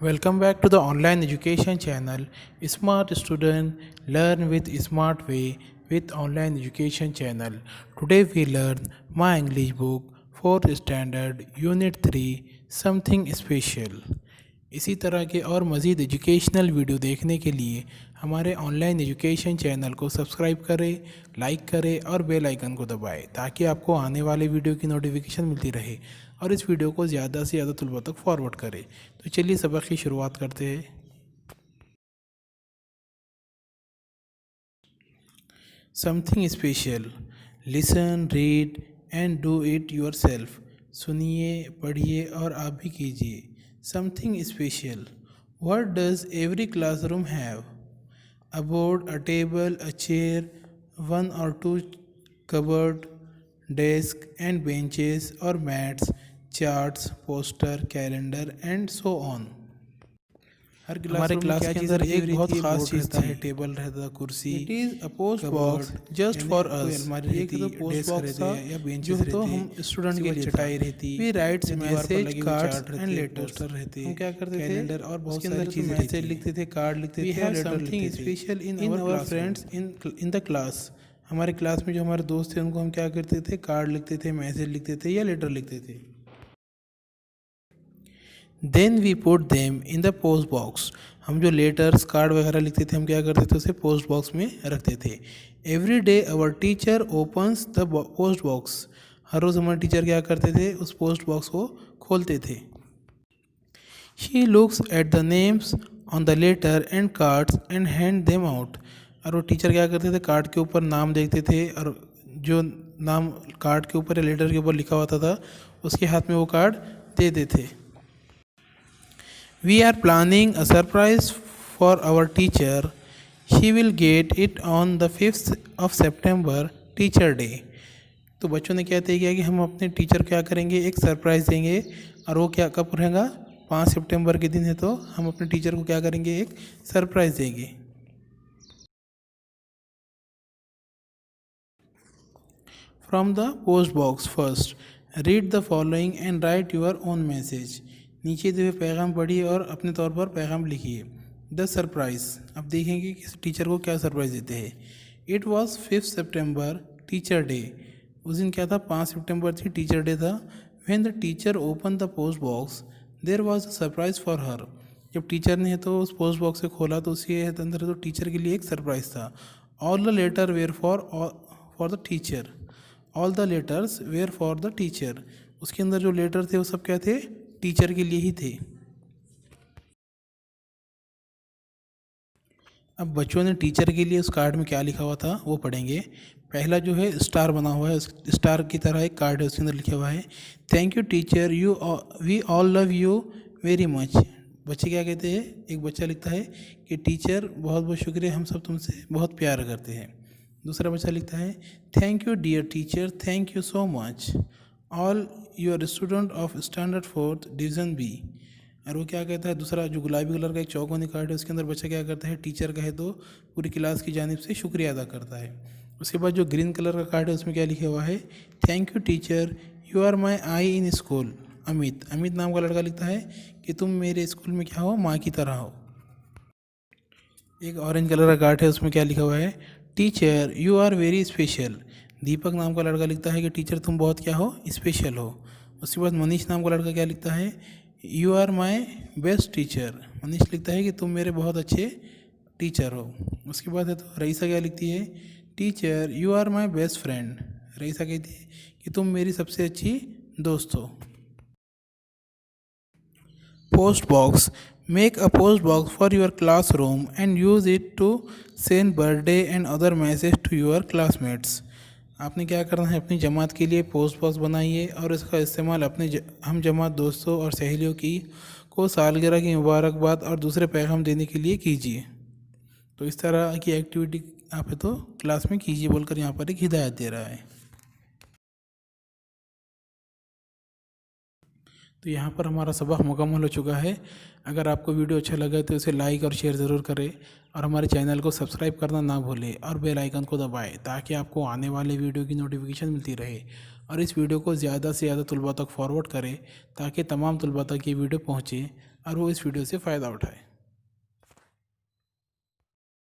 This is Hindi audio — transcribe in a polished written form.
Welcome back to the online education channel Smart Student Learn with Smart Way with Online Education Channel. Today we learn My English Book 4th Standard Unit 3 Something Special. इसी तरह के और मज़ीद एजुकेशनल वीडियो देखने के लिए हमारे ऑनलाइन एजुकेशन चैनल को सब्सक्राइब करें, लाइक करें और बेल आइकन को दबाएं ताकि आपको आने वाले वीडियो की नोटिफिकेशन मिलती रहे और इस वीडियो को ज़्यादा से ज़्यादा तलबा तक फॉरवर्ड करें। तो चलिए सबक की शुरुआत करते हैं। Something special, listen, read and do it yourself. सुनिए, पढ़िए और आप भी कीजिए। Something special, what does every classroom have? A board, a table, a chair, one or two cupboard, desk and benches or mats, charts, poster, calendar and so on. हर हमारे क्लास के अंदर एक बहुत खास चीज़ रहता है, टेबल रहता है, कुर्सी। It is a post box just for us. हमारी एक तो पोस्ट बॉक्स था या बेंचेस रहते, तो हम स्टूडेंट के लिए चटाई रहती। We write message, cards and letters रहते। हम क्या करते थे, कैलेंडर और बहुत सारी चीज़ें, मैसेज लिखते थे, कार्ड लिखते थे, लेटर लिखते थे। Special in our friends in the class. हमारे क्लास में जो हमारे दोस्त थे उनको हम क्या करते थे, कार्ड लिखते थे, मैसेज लिखते थे या लेटर लिखते थे। Then we put them in the post box. हम जो लेटर्स, कार्ड वगैरह लिखते थे हम क्या करते थे, उसे पोस्ट बॉक्स में रखते थे। Every day our teacher opens the post box. हर रोज़ हमारे टीचर क्या करते थे, उस पोस्ट बॉक्स को खोलते थे। She looks at the names on the letter and cards and hand them out. और वो टीचर क्या करते थे, कार्ड के ऊपर नाम देखते थे और जो नाम कार्ड के ऊपर या लेटर के ऊपर लिखा होता था उसके हाथ में वो कार्ड दे देते थे। We are planning a surprise for our teacher. She will get it on the 5th of September, Teacher Day. तो बच्चों ने क्या तय किया कि हम अपने टीचर को क्या करेंगे, एक सरप्राइज़ देंगे। और वो क्या कब रहेगा, 5 सितंबर के दिन है, तो हम अपने टीचर को क्या करेंगे, एक सरप्राइज़ देंगे। From the post box first, read the following and write your own message. नीचे दिए हुए पैगाम पढ़िए और अपने तौर पर पैगाम लिखिए। द सरप्राइज़, अब देखेंगे कि टीचर को क्या सरप्राइज़ देते हैं। It was 5 September, teacher day. उस दिन क्या था, 5 सितंबर थी, टीचर डे था। When the teacher open the post box there was a surprise for her. जब टीचर ने तो उस पोस्ट बॉक्स से खोला तो उसके अंदर तो टीचर के लिए एक सरप्राइज़ था। All the letter were for the teacher. All the letters were for the teacher. उसके अंदर जो लेटर थे वो सब क्या थे, टीचर के लिए ही थे। अब बच्चों ने टीचर के लिए उस कार्ड में क्या लिखा हुआ था वो पढ़ेंगे। पहला जो है स्टार बना हुआ है, स्टार की तरह एक कार्ड है, उसके अंदर लिखा हुआ है thank you teacher, we all love you very much. बच्चे क्या कहते हैं, एक बच्चा लिखता है कि टीचर बहुत बहुत शुक्रिया, हम सब तुमसे बहुत प्यार करते हैं। दूसरा बच्चा लिखता है thank you dear teacher, thank you so much, all your student of standard 4th division B. और वो क्या कहता है, दूसरा जो गुलाबी कलर का एक चौकोनी कार्ड है उसके अंदर बच्चा क्या करता है, टीचर का है तो पूरी क्लास की जानिब से शुक्रिया अदा करता है। उसके बाद जो ग्रीन कलर का कार्ड है उसमें क्या लिखा हुआ है, thank you teacher, you are my eye in school. Amit, Amit नाम का लड़का लिखता है कि तुम मेरे स्कूल में क्या हो, माँ की तरह हो। एक ऑरेंज कलर का कार्ड है उसमें क्या लिखा हुआ है, teacher you are very special. Deepak नाम का लड़का लिखता है कि टीचर तुम बहुत क्या हो, स्पेशल हो। उसके बाद मनीष नाम का लड़का क्या लिखता है, you are my best teacher. Manish लिखता है कि तुम मेरे बहुत अच्छे टीचर हो। उसके बाद है तो रईसा क्या लिखती है, teacher you are my best friend. Raisa कहती है कि तुम मेरी सबसे अच्छी दोस्त हो। Post box, make a post box for your classroom and use it to send birthday and other message to your classmates. आपने क्या करना है, अपनी जमात के लिए पोस्ट बॉक्स बनाइए और इसका इस्तेमाल अपने हम जमात दोस्तों और सहेलियों की को सालगिरह की मुबारकबाद और दूसरे पैगाम देने के लिए कीजिए। तो इस तरह की एक्टिविटी आप है तो क्लास में कीजिए बोलकर यहाँ पर एक हिदायत दे रहा है। तो यहाँ पर हमारा सबक मुकम्मल हो चुका है। अगर आपको वीडियो अच्छा लगा तो इसे लाइक और शेयर ज़रूर करें और हमारे चैनल को सब्सक्राइब करना ना भूलें और बेल आइकन को दबाएं ताकि आपको आने वाले वीडियो की नोटिफिकेशन मिलती रहे। और इस वीडियो को ज़्यादा से ज़्यादा तलबा तक फॉरवर्ड करें ताकि तमाम तलबा तक ये वीडियो पहुँचे। और वो इस वीडियो से फ़ायदा उठाए।